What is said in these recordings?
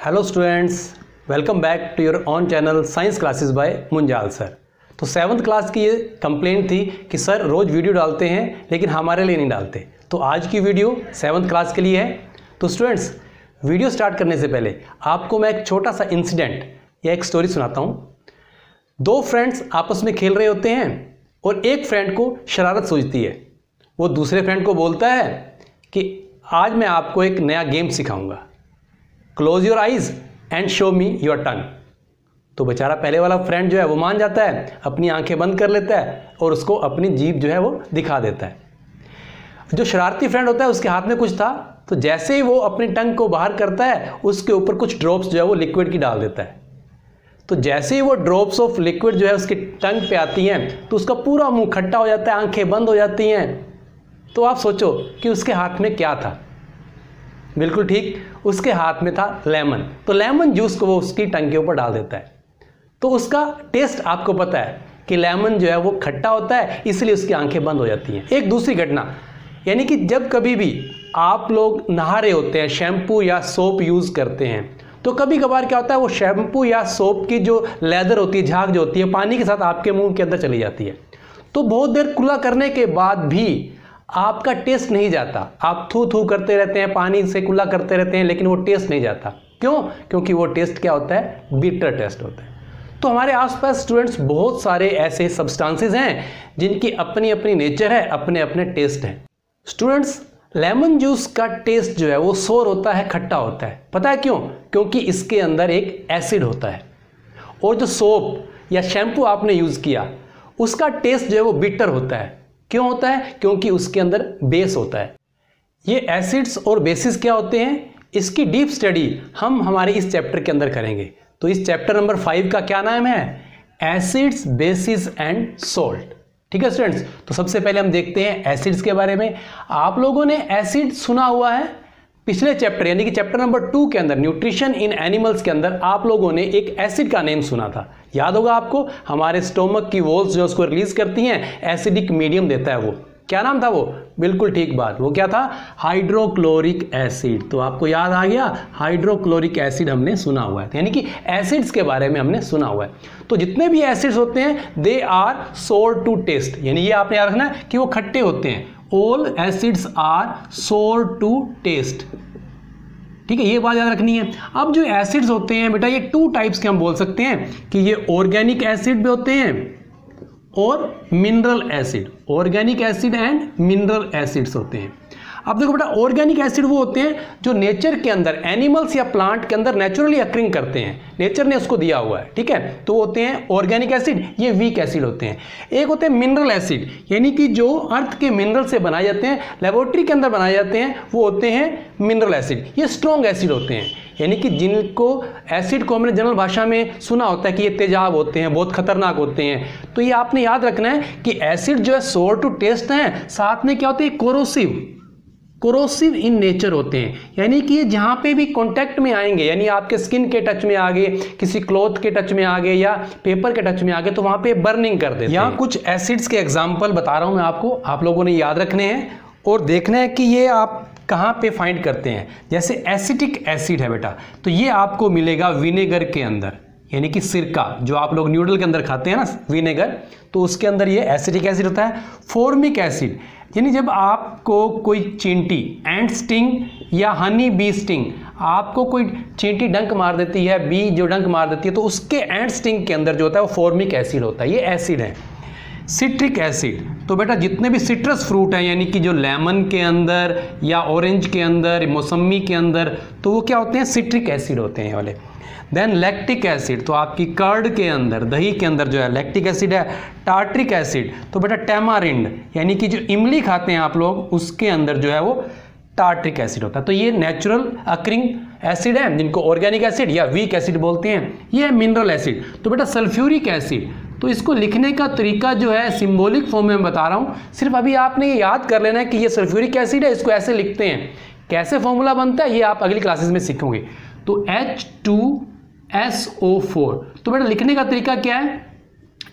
Hello students, welcome back to your own channel science classes by Munjal sir. तो 7th class की ये complaint थी कि सर रोज़ video डालते हैं लेकिन हमारे लिए नहीं डालते। तो आज की वीडियो 7th क्लास के लिए है। तो स्टूडेंट्स, वीडियो स्टार्ट करने से पहले आपको मैं एक छोटा सा इंसिडेंट या एक स्टोरी सुनाता हूँ। दो फ्रेंड्स आपस में खेल रहे होते हैं और एक फ्रेंड को शरारत सूझती है। वो दूसरे फ्रेंड को बोलता है कि आज मैं आपको एक नया गेम सिखाऊंगा, close your eyes and show me your tongue. तो बेचारा पहले वाला फ्रेंड जो है वो मान जाता है, अपनी आंखें बंद कर लेता है और उसको अपनी जीभ जो है वो दिखा देता है। जो शरारती फ्रेंड होता है उसके हाथ में कुछ था, तो जैसे ही वो अपनी टंग को बाहर करता है उसके ऊपर कुछ ड्रॉप्स जो है वो लिक्विड की डाल देता है। तो जैसे ही वो ड्रॉप्स ऑफ लिक्विड जो है उसकी टंग पे आती हैं तो उसका पूरा मुंह खट्टा हो जाता है, आंखें बंद हो जाती हैं। तो आप सोचो कि उसके हाथ में क्या था। बिल्कुल ठीक, उसके हाथ में था लेमन। तो लेमन जूस को वो उसकी टंग के ऊपर डाल देता है। तो उसका टेस्ट आपको पता है कि लेमन जो है वो खट्टा होता है, इसलिए उसकी आंखें बंद हो जाती हैं। एक दूसरी घटना, यानी कि जब कभी भी आप लोग नहा रहे होते हैं, शैम्पू या सोप यूज़ करते हैं, तो कभी कभार क्या होता है वो शैम्पू या सोप की जो लेदर होती है, झाग जो होती है, पानी के साथ आपके मुंह के अंदर चली जाती है। तो बहुत देर कुल्ला करने के बाद भी आपका टेस्ट नहीं जाता। आप थू थू करते रहते हैं, पानी से कुल्ला करते रहते हैं, लेकिन वो टेस्ट नहीं जाता। क्यों? क्योंकि वो टेस्ट क्या होता है? बिटर टेस्ट होता है। तो हमारे आसपास स्टूडेंट्स बहुत सारे ऐसे सब्सटेंसेस हैं जिनकी अपनी अपनी नेचर है, अपने अपने टेस्ट हैं। स्टूडेंट्स, लेमन जूस का टेस्ट जो है वो सोर होता है, खट्टा होता है। पता है क्यों? क्योंकि इसके अंदर एक एसिड होता है। और जो सोप या शैम्पू आपने यूज़ किया उसका टेस्ट जो है वो बिटर होता है। क्यों होता है? क्योंकि उसके अंदर बेस होता है। ये एसिड्स और बेसिस क्या होते हैं, इसकी डीप स्टडी हम हमारे इस चैप्टर के अंदर करेंगे। तो इस चैप्टर नंबर 5 का क्या नाम है? Acids, basis and salt. ठीक है स्टूडेंट्स, तो सबसे पहले हम देखते हैं एसिड्स के बारे में। आप लोगों ने एसिड सुना हुआ है पिछले चैप्टर, यानी कि चैप्टर नंबर 2 के अंदर, न्यूट्रिशन इन एनिमल्स के अंदर आप लोगों ने एक एसिड का नेम सुना था। याद होगा आपको, हमारे स्टोमक की वॉल्स जो उसको रिलीज करती हैं, एसिडिक मीडियम देता है। वो क्या नाम था? वो बिल्कुल ठीक बात, वो क्या था? Hydrochloric acid. तो आपको याद आ गया, हाइड्रोक्लोरिक एसिड हमने सुना हुआ है, यानी कि एसिड्स के बारे में हमने सुना हुआ है। तो जितने भी एसिड्स होते हैं दे आर सोर टू टेस्ट, यानी ये आपने याद रखना है कि वो खट्टे होते हैं। All acids are sour to taste। ठीक है, ये बात याद रखनी है। अब जो एसिड्स होते हैं बेटा, ये 2 टाइप्स के हम बोल सकते हैं कि ये ऑर्गेनिक एसिड भी होते हैं और mineral acid. Organic acid and mineral acids होते हैं। अब देखो बेटा, ऑर्गेनिक एसिड वो होते हैं जो नेचर के अंदर, एनिमल्स या प्लांट के अंदर नेचुरली अक्रिंग करते हैं, नेचर ने उसको दिया हुआ है। ठीक है, तो वो होते हैं ऑर्गेनिक एसिड, ये वीक एसिड होते हैं। एक होते हैं मिनरल एसिड, यानी कि जो अर्थ के मिनरल से बनाए जाते हैं, लेबोरेटरी के अंदर बनाए जाते हैं, वो होते हैं मिनरल एसिड। ये स्ट्रॉन्ग एसिड होते हैं, यानी कि जिनको एसिड को हमने जनरल भाषा में सुना होता है कि ये तेजाब होते हैं, बहुत खतरनाक होते हैं। तो ये आपने याद रखना है कि एसिड जो है सोर टू टेस्ट हैं, साथ में क्या होते हैं? कोरोसिव इन नेचर होते हैं, यानी कि ये जहाँ पे भी कांटेक्ट में आएंगे, यानी आपके स्किन के टच में आ गए, किसी क्लॉथ के टच में आ गए या पेपर के टच में आ गए, तो वहाँ पे बर्निंग कर देते हैं। यहाँ कुछ एसिड्स के एग्जाम्पल बता रहा हूँ मैं आपको, आप लोगों ने याद रखने हैं और देखना है कि ये आप कहाँ पे फाइंड करते हैं। जैसे एसिटिक एसिड है बेटा, तो ये आपको मिलेगा विनेगर के अंदर, यानी कि सिरका जो आप लोग न्यूडल के अंदर खाते हैं ना, विनेगर, तो उसके अंदर ये एसिटिक एसिड होता है। फॉर्मिक एसिड, यानी जब आपको कोई चींटी, एंट स्टिंग या हनी बी स्टिंग, आपको कोई चींटी डंक मार देती है, बी जो डंक मार देती है, तो उसके एंट स्टिंग के अंदर जो होता है वो फॉर्मिक एसिड होता है। ये एसिड है। सिट्रिक एसिड, तो बेटा जितने भी सिट्रस फ्रूट हैं, यानी कि जो लेमन के अंदर या ऑरेंज के अंदर, मौसमी के अंदर, तो वो क्या होते हैं? सिट्रिक एसिड होते हैं ये वाले। देन लैक्टिक एसिड, तो आपकी कर्ड के अंदर, दही के अंदर जो है लैक्टिक एसिड है। टार्ट्रिक एसिड, तो बेटा टैमारिंड, यानी कि जो इमली खाते हैं आप लोग, उसके अंदर जो है वो टार्ट्रिक एसिड होता है। तो ये नेचुरल अक्रिंग एसिड है, जिनको ऑर्गेनिक एसिड या वीक एसिड बोलते हैं। ये है मिनरल एसिड। तो बेटा सल्फ्यूरिक एसिड, तो इसको लिखने का तरीका जो है सिंबॉलिक फॉर्म में बता रहा हूँ, सिर्फ अभी आपने ये याद कर लेना है कि ये सल्फ्यूरिक एसिड है, इसको ऐसे लिखते हैं। कैसे फॉर्मूला बनता है ये आप अगली क्लासेस में सीखोगे। तो H2SO4, तो बेटा लिखने का तरीका क्या है?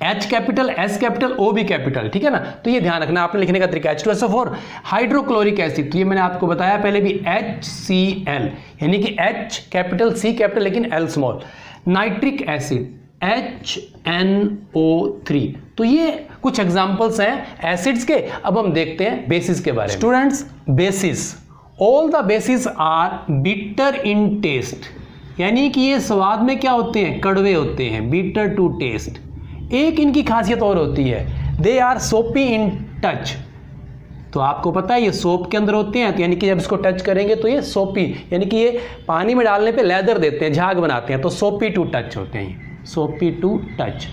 H capital, S capital, O भी कैपिटल, ठीक है ना। तो ये ध्यान रखना आपने लिखने का तरीका। H2SO4 हाइड्रोक्लोरिक एसिड, तो ये मैंने आपको बताया पहले भी, HCl यानी कि H कैपिटल, C कैपिटल लेकिन L small. Nitric acid HNO3। तो ये कुछ एग्जांपल्स हैं एसिड्स के। अब हम देखते हैं बेसिस के बारे में। Students, bases, all the bases are bitter in taste, यानी कि ये स्वाद में क्या होते हैं, कड़वे होते हैं, बिटर टू टेस्ट। एक इनकी खासियत और होती है, दे आर सोपी इन टच। तो आपको पता है ये सोप के अंदर होते हैं, तो यानी कि जब इसको टच करेंगे तो ये सोपी, यानी कि ये पानी में डालने पे लेदर देते हैं, झाग बनाते हैं, तो सोपी टू टच होते हैं, सोपी टू टच।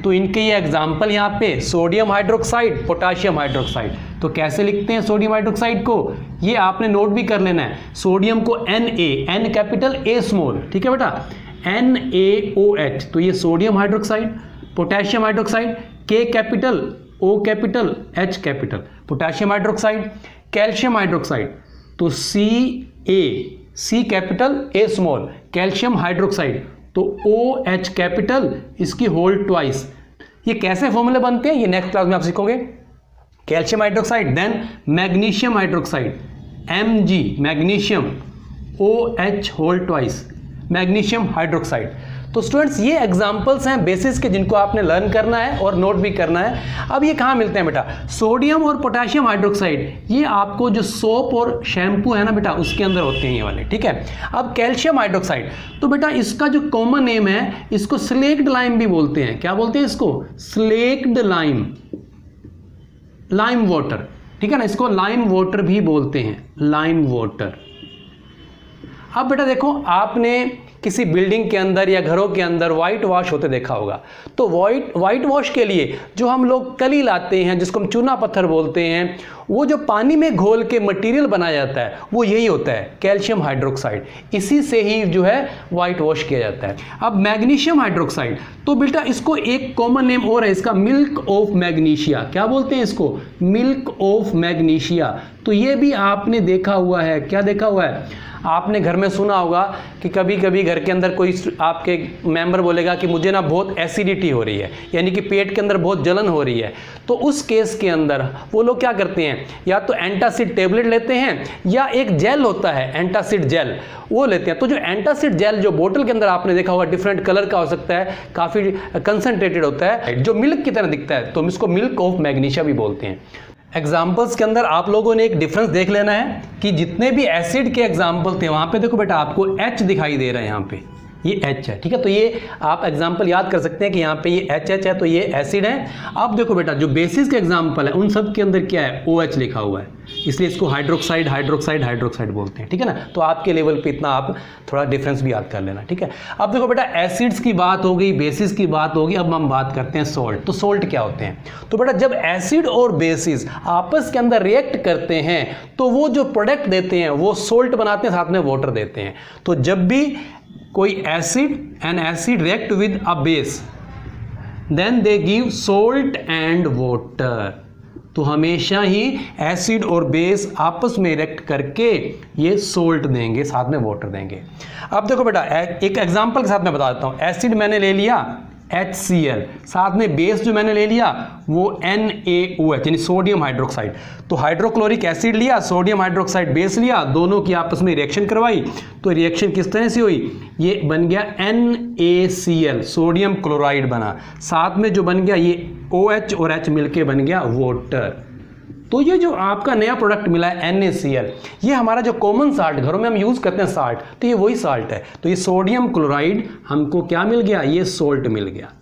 तो इनके ये एग्जाम्पल यहाँ पे सोडियम हाइड्रोक्साइड, पोटाशियम हाइड्रोक्साइड। तो कैसे लिखते हैं सोडियम हाइड्रोक्साइड को, ये आपने नोट भी कर लेना है। सोडियम को Na, N capital, A small, ठीक है बेटा, NaOH, तो ये sodium hydroxide. Potassium hydroxide K capital, O capital, H capital, potassium hydroxide. Calcium hydroxide तो Ca, C capital, A small, calcium hydroxide, तो OH कैपिटल, इसकी होल ट्वाइस। ये कैसे फॉर्मूले बनते हैं ये नेक्स्ट क्लास में आप सीखोगे। Calcium hydroxide, then magnesium hydroxide, Mg magnesium, OH whole twice, magnesium hydroxide. तो स्टूडेंट्स ये एग्जांपल्स हैं बेसिस के, जिनको आपने लर्न करना है और नोट भी करना है। अब ये कहाँ मिलते हैं बेटा, सोडियम और पोटेशियम हाइड्रोक्साइड ये आपको जो सोप और शैम्पू है ना बेटा उसके अंदर होते हैं ये वाले, ठीक है। अब कैल्शियम हाइड्रोक्साइड, तो बेटा इसका जो कॉमन नेम है इसको स्लेक्ड लाइम भी बोलते हैं। क्या बोलते हैं इसको, स्लेक्ड लाइम, लाइम वाटर, ठीक है ना, इसको लाइम वाटर भी बोलते हैं, लाइम वाटर। अब बेटा देखो, आपने किसी बिल्डिंग के अंदर या घरों के अंदर वाइट वॉश होते देखा होगा। तो वाइट वॉश के लिए जो हम लोग कली लाते हैं, जिसको हम चूना पत्थर बोलते हैं, वो जो पानी में घोल के मटेरियल बनाया जाता है वो यही होता है, कैल्शियम हाइड्रोक्साइड। इसी से ही जो है वाइट वॉश किया जाता है। अब मैग्नीशियम हाइड्रोक्साइड, तो बेटा इसको एक कॉमन नेम और है इसका, मिल्क ऑफ मैग्नीशिया। क्या बोलते हैं इसको, मिल्क ऑफ मैग्नीशिया। तो ये भी आपने देखा हुआ है। क्या देखा हुआ है, आपने घर में सुना होगा कि कभी कभी घर के अंदर कोई आपके मेंबर बोलेगा कि मुझे ना बहुत एसिडिटी हो रही है, यानी कि पेट के अंदर बहुत जलन हो रही है। तो उस केस के अंदर वो लोग क्या करते हैं, या तो एंटासिड टेबलेट लेते हैं या एक जेल होता है एंटासिड जेल, वो लेते हैं। तो जो एंटासिड जेल जो बोतल के अंदर आपने देखा होगा डिफरेंट कलर का हो सकता है, काफ़ी कंसनट्रेटेड होता है, जो मिल्क की तरह दिखता है, तो हम इसको मिल्क ऑफ मैग्नीशिया भी बोलते हैं। एग्जाम्पल्स के अंदर आप लोगों ने एक डिफरेंस देख लेना है कि जितने भी एसिड के एग्जाम्पल थे वहां पे देखो बेटा आपको H दिखाई दे रहा है, यहाँ पे ये H है, ठीक है। तो ये आप एग्जाम्पल याद कर सकते हैं कि यहाँ पे ये HH है, तो ये एसिड है। अब देखो बेटा जो बेसिस के एग्जाम्पल है उन सब के अंदर क्या है, OH लिखा हुआ है, इसलिए इसको हाइड्रोक्साइड हाइड्रोक्साइड हाइड्रोक्साइड बोलते हैं, ठीक है ना। तो आपके लेवल पे इतना आप थोड़ा डिफरेंस भी याद कर लेना, ठीक है। अब देखो बेटा एसिड्स की बात हो गई, बेसिस की बात होगी, अब हम बात करते हैं सोल्ट। तो सोल्ट क्या होते हैं, तो बेटा जब एसिड और बेसिस आपस के अंदर रिएक्ट करते हैं तो वो जो प्रोडक्ट देते हैं वो सोल्ट बनाते हैं, साथ में वाटर देते हैं। तो जब भी कोई an acid react with a base then they give salt and water. तो हमेशा ही एसिड और बेस आपस में रिएक्ट करके ये सोल्ट देंगे, साथ में वाटर देंगे। अब देखो बेटा एक एग्जांपल के साथ मैं बता देता हूँ। एसिड मैंने ले लिया HCl, साथ में बेस जो मैंने ले लिया वो NaOH यानी सोडियम हाइड्रोक्साइड। तो हाइड्रोक्लोरिक एसिड लिया, सोडियम हाइड्रोक्साइड बेस लिया, दोनों की आपस में रिएक्शन करवाई। तो रिएक्शन किस तरह से हुई, ये बन गया NaCl, सोडियम क्लोराइड बना, साथ में जो बन गया ये OH और H मिलके बन गया वाटर। तो ये जो आपका नया प्रोडक्ट मिला है NaCl, ये हमारा जो कॉमन साल्ट घरों में हम यूज़ करते हैं साल्ट, तो ये वही साल्ट है। तो ये सोडियम क्लोराइड हमको क्या मिल गया, ये सोल्ट मिल गया,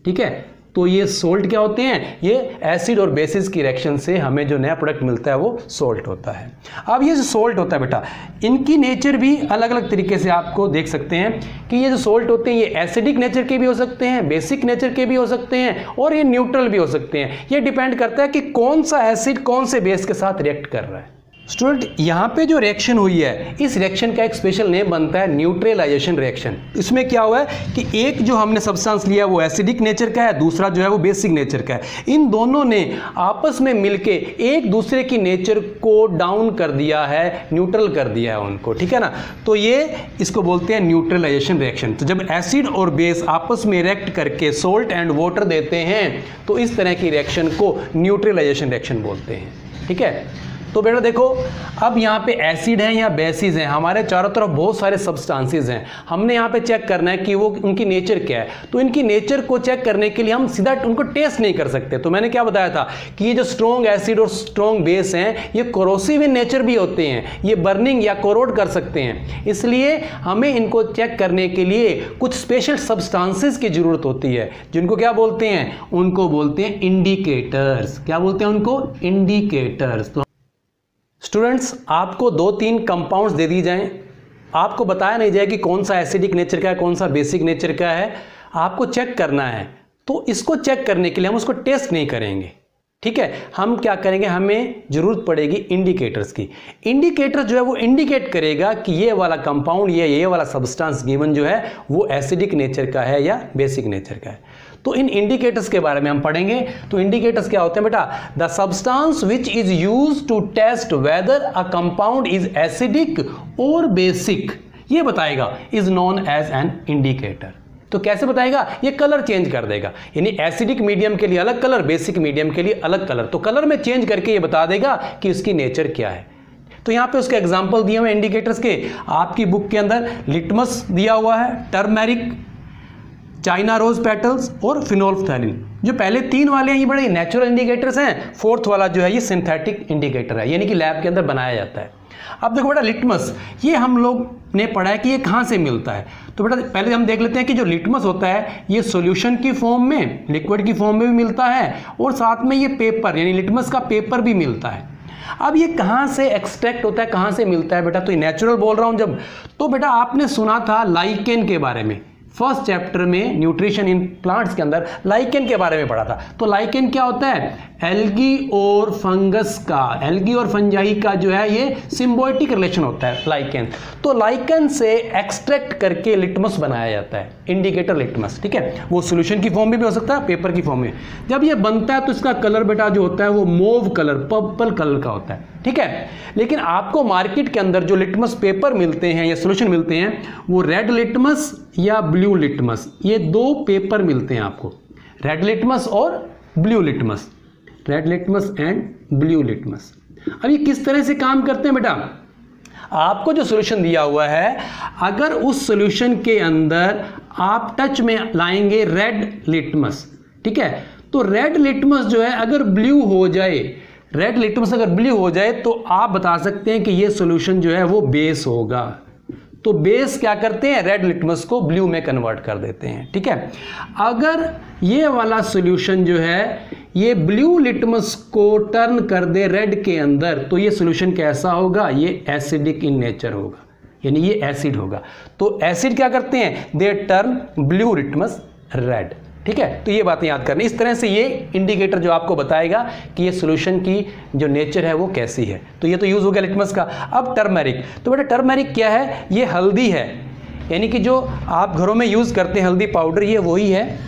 ठीक है। तो ये सोल्ट क्या होते हैं, ये एसिड और बेसिस की रिएक्शन से हमें जो नया प्रोडक्ट मिलता है वो सोल्ट होता है। अब ये जो सोल्ट होता है बेटा, इनकी नेचर भी अलग अलग तरीके से आपको देख सकते हैं कि ये जो सोल्ट होते हैं ये एसिडिक नेचर के भी हो सकते हैं, बेसिक नेचर के भी हो सकते हैं, और ये न्यूट्रल भी हो सकते हैं। ये डिपेंड करता है कि कौन सा एसिड कौन से बेस के साथ रिएक्ट कर रहा है। स्टूडेंट यहाँ पे जो रिएक्शन हुई है, इस रिएक्शन का एक स्पेशल नेम बनता है न्यूट्रलाइजेशन रिएक्शन। इसमें क्या हुआ है कि एक जो हमने सब्सटेंस लिया वो एसिडिक नेचर का है, दूसरा जो है वो बेसिक नेचर का है। इन दोनों ने आपस में मिलके एक दूसरे की नेचर को डाउन कर दिया है, न्यूट्रल कर दिया है उनको, ठीक है ना। तो ये इसको बोलते हैं न्यूट्रलाइजेशन रिएक्शन। तो जब एसिड और बेस आपस में रिएक्ट करके सोल्ट एंड वाटर देते हैं तो इस तरह की रिएक्शन को न्यूट्रलाइजेशन रिएक्शन बोलते हैं, ठीक है। तो बेटा देखो, अब यहाँ पे एसिड है या बेसिस हैं, हमारे चारों तरफ बहुत सारे सब्सटेंसेस हैं। हमने यहाँ पे चेक करना है कि वो उनकी नेचर क्या है। तो इनकी नेचर को चेक करने के लिए हम सीधा उनको टेस्ट नहीं कर सकते। तो मैंने क्या बताया था कि ये जो स्ट्रॉन्ग एसिड और स्ट्रॉन्ग बेस हैं ये कोरोसिव इन नेचर भी होते हैं, ये बर्निंग या कोरोड कर सकते हैं। इसलिए हमें इनको चेक करने के लिए कुछ स्पेशल सब्सटेंसेस की जरूरत होती है, जिनको क्या बोलते हैं, उनको बोलते हैं इंडिकेटर्स। क्या बोलते हैं उनको, इंडिकेटर्स। तो स्टूडेंट्स, आपको 2-3 कंपाउंड्स दे दी जाएं, आपको बताया नहीं जाए कि कौन सा एसिडिक नेचर का है, कौन सा बेसिक नेचर का है, आपको चेक करना है। तो इसको चेक करने के लिए हम उसको टेस्ट नहीं करेंगे, ठीक है। हम क्या करेंगे, हमें जरूरत पड़ेगी इंडिकेटर्स की। इंडिकेटर जो है वो इंडिकेट करेगा कि ये वाला कंपाउंड, ये वाला सब्सटेंस गिवन जो है वो एसिडिक नेचर का है या बेसिक नेचर का है। तो इन इंडिकेटर्स के बारे में हम पढ़ेंगे। तो इंडिकेटर्स क्या होते हैं बेटा, the substance which is used to test whether a compound is acidic और बेसिक, ये बताएगा, is known as an indicator. तो कैसे बताएगा, ये कलर चेंज कर देगा, यानी एसिडिक मीडियम के लिए अलग कलर, बेसिक मीडियम के लिए अलग कलर। तो कलर में चेंज करके ये बता देगा कि इसकी नेचर क्या है। तो यहाँ पे उसके एग्जाम्पल दिए हुए इंडिकेटर्स के, आपकी बुक के अंदर लिटमस दिया हुआ है, टर्मेरिक, चाइना रोज पेटल्स और फिनोल्फ्थैलिन। जो पहले 3 वाले हैं ये बड़े नेचुरल इंडिकेटर्स हैं, 4th वाला जो है ये सिंथेटिक इंडिकेटर है, यानी कि लैब के अंदर बनाया जाता है। अब देखो बेटा, लिटमस ये हम लोग ने पढ़ा है कि ये कहाँ से मिलता है। तो बेटा पहले हम देख लेते हैं कि जो लिटमस होता है ये सॉल्यूशन की फॉर्म में, लिक्विड की फॉर्म में भी मिलता है, और साथ में ये पेपर यानी लिटमस का पेपर भी मिलता है। अब ये कहाँ से एक्सट्रैक्ट होता है, कहाँ से मिलता है बेटा, तो ये नेचुरल बोल रहा हूँ जब, तो बेटा आपने सुना था लाइकेन के बारे में, फर्स्ट चैप्टर में न्यूट्रिशन इन प्लांट्स के अंदर लाइकेन के बारे में पढ़ा था। तो लाइकेन क्या होता है, एल्गी और फंगस का, एल्गी और फंजाई का जो है ये सिम्बायोटिक रिलेशन होता है लाइकेन। तो लाइकेन से एक्सट्रैक्ट करके लिटमस बनाया जाता है, इंडिकेटर लिटमस, ठीक है। वो सॉल्यूशन की फॉर्म में भी हो सकता है, पेपर की फॉर्म में। जब ये बनता है तो इसका कलर बेटा जो होता है वो मोव कलर, पर्पल कलर का होता है, ठीक है। लेकिन आपको मार्केट के अंदर जो लिटमस पेपर मिलते हैं या सॉल्यूशन मिलते हैं वो रेड लिटमस या ब्लू लिटमस, ये 2 पेपर मिलते हैं आपको, रेड लिटमस और blue litmus, red litmus and blue litmus. अब ये किस तरह से काम करते हैं बेटा, आपको जो सॉल्यूशन दिया हुआ है, अगर उस सॉल्यूशन के अंदर आप टच में लाएंगे रेड लिटमस, ठीक है, तो रेड लिटमस जो है अगर ब्लू हो जाए, रेड लिटमस अगर ब्लू हो जाए तो आप बता सकते हैं कि ये सॉल्यूशन जो है वो बेस होगा। तो बेस क्या करते हैं, रेड लिटमस को ब्लू में कन्वर्ट कर देते हैं, ठीक है। अगर ये वाला सॉल्यूशन जो है ये ब्लू लिटमस को टर्न कर दे रेड के अंदर, तो ये सॉल्यूशन कैसा होगा, ये एसिडिक इन नेचर होगा, यानी ये एसिड होगा। तो एसिड क्या करते हैं, they turn blue litmus red, ठीक है। तो ये बातें याद करनी। इस तरह से ये इंडिकेटर जो आपको बताएगा कि ये सॉल्यूशन की जो नेचर है वो कैसी है। तो ये तो यूज हो गया लिटमस का। अब टर्मेरिक, तो बेटा टर्मेरिक क्या है, ये हल्दी है, यानी कि जो आप घरों में यूज करते हैं हल्दी पाउडर, ये वही है।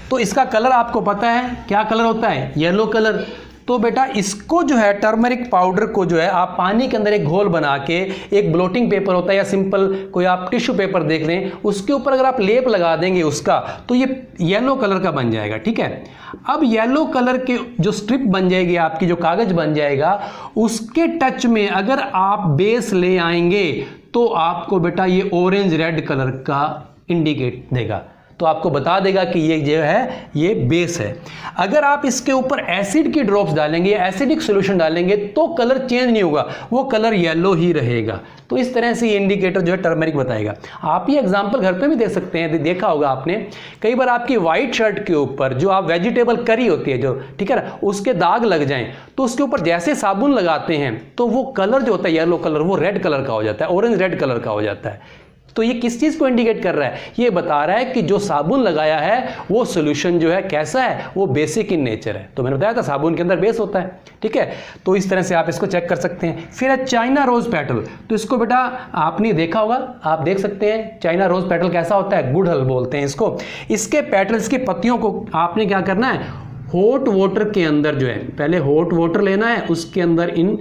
तो इसका कलर आपको पता है क्या कलर होता है, येलो कलर। तो बेटा इसको जो है टर्मरिक पाउडर को जो है आप पानी के अंदर एक घोल बना के, एक ब्लोटिंग पेपर होता है या सिंपल कोई आप टिश्यू पेपर देख लें, उसके ऊपर अगर आप लेप लगा देंगे उसका, तो ये येलो कलर का बन जाएगा, ठीक है। अब येलो कलर के जो स्ट्रिप बन जाएगी आपकी, जो कागज बन जाएगा, उसके टच में अगर आप बेस ले आएंगे तो आपको बेटा ये ऑरेंज रेड कलर का इंडिकेट देगा, तो आपको बता देगा कि ये जो है ये बेस है। अगर आप इसके ऊपर एसिड की ड्रॉप्स डालेंगे, एसिडिक सॉल्यूशन डालेंगे, तो कलर चेंज नहीं होगा, वो कलर येलो ही रहेगा। तो इस तरह से ये इंडिकेटर जो है टर्मरिक बताएगा। आप ये एग्जांपल घर पे भी दे सकते हैं, देखा होगा आपने कई बार आपकी व्हाइट शर्ट के ऊपर जो आप वेजिटेबल करी होती है जो, ठीक है ना, उसके दाग लग जाएं तो उसके ऊपर जैसे साबुन लगाते हैं तो वो कलर जो होता है येलो कलर वो रेड कलर का हो जाता है, ऑरेंज रेड कलर का हो जाता है। तो ये किस चीज़ को इंडिकेट कर रहा है? ये बता रहा है कि जो साबुन लगाया है वो सोल्यूशन जो है कैसा है, वो बेसिक इन नेचर है। तो मैंने बताया था साबुन के अंदर बेस होता है, ठीक है। तो इस तरह से आप इसको चेक कर सकते हैं। फिर है चाइना रोज पेटल। तो इसको बेटा आपने देखा होगा, आप देख सकते हैं चाइना रोज पेटल कैसा होता है, गुड़हल बोलते हैं इसको। इसके पेटल्स की पत्तियों को आपने क्या करना है, हॉट वाटर के अंदर जो है, पहले हॉट वाटर लेना है, उसके अंदर इन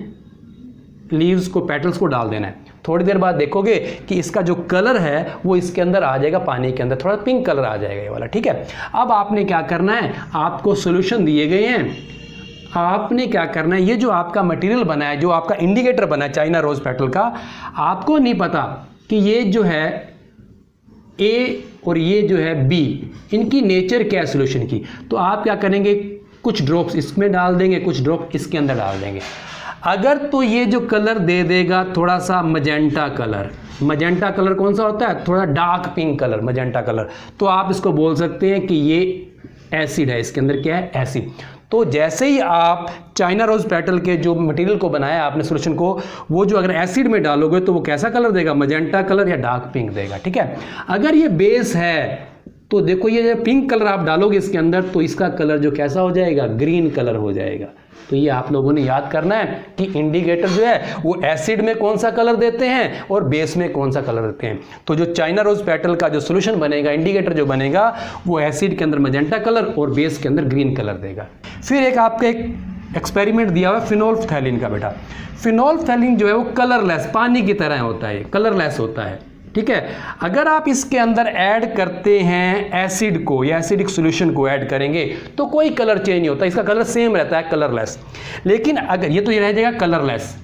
लीव्स को, पेटल्स को डाल देना है। थोड़ी देर बाद देखोगे कि इसका जो कलर है वो इसके अंदर आ जाएगा, पानी के अंदर थोड़ा पिंक कलर आ जाएगा ये वाला, ठीक है। अब आपने क्या करना है, आपको सॉल्यूशन दिए गए हैं, आपने क्या करना है, ये जो आपका मटेरियल बना है, जो आपका इंडिकेटर बना है चाइना रोज पेटल का, आपको नहीं पता कि ये जो है ए और ये जो है बी, इनकी नेचर क्या है सॉल्यूशन की। तो आप क्या करेंगे, कुछ ड्रॉप्स इसमें डाल देंगे, कुछ ड्रॉप इसके अंदर डाल देंगे। अगर तो ये जो कलर दे देगा थोड़ा सा मजेंटा कलर, मजेंटा कलर कौन सा होता है, थोड़ा dark pink colour, magenta colour, तो आप इसको बोल सकते हैं कि ये एसिड है, इसके अंदर क्या है, एसिड। तो जैसे ही आप चाइना रोज पेटल के जो मटेरियल को बनाया आपने सॉल्यूशन को, वो जो अगर एसिड में डालोगे तो वो कैसा कलर देगा, मजेंटा कलर या डार्क पिंक देगा, ठीक है। अगर ये बेस है तो देखो ये पिंक कलर आप डालोगे इसके अंदर तो इसका कलर जो कैसा हो जाएगा, ग्रीन कलर हो जाएगा। तो ये आप लोगों ने याद करना है कि इंडिकेटर जो है वो एसिड में कौन सा कलर देते हैं और बेस में कौन सा कलर देते हैं। तो जो चाइना रोज पेटल का जो सॉल्यूशन बनेगा, इंडिकेटर जो बनेगा, वो एसिड के अंदर मजेंटा कलर और बेस के अंदर ग्रीन कलर देगा। फिर एक आपका एक एक्सपेरिमेंट दिया हुआ है फिनोल्फ्थैलीन का बेटा। फिनोल्फ्थैलीन जो है वो कलरलेस, पानी की तरह होता है, कलरलेस होता है, ठीक है। अगर आप इसके अंदर ऐड करते हैं एसिड को या एसिडिक सॉल्यूशन को ऐड करेंगे तो कोई कलर चेंज नहीं होता, इसका कलर सेम रहता है, कलरलेस। लेकिन अगर ये तो ये रह जाएगा कलरलेस,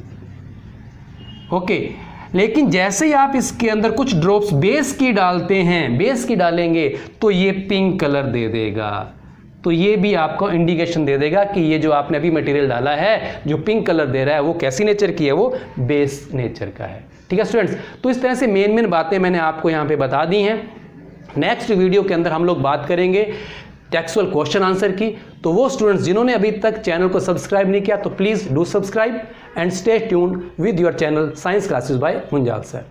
ओके। लेकिन जैसे ही आप इसके अंदर कुछ ड्रॉप्स बेस की डालते हैं, बेस की डालेंगे तो ये पिंक कलर दे देगा। तो ये भी आपको इंडिकेशन दे देगा कि ये जो आपने अभी मटेरियल डाला है जो पिंक कलर दे रहा है वो कैसी नेचर की है, वो बेस नेचर का है, ठीक है स्टूडेंट्स। तो इस तरह से मेन बातें मैंने आपको यहाँ पे बता दी हैं। नेक्स्ट वीडियो के अंदर हम लोग बात करेंगे टेक्सुअल क्वेश्चन आंसर की। तो वो स्टूडेंट्स जिन्होंने अभी तक चैनल को सब्सक्राइब नहीं किया तो please do subscribe and stay tuned with your channel science classes by Munjal sir.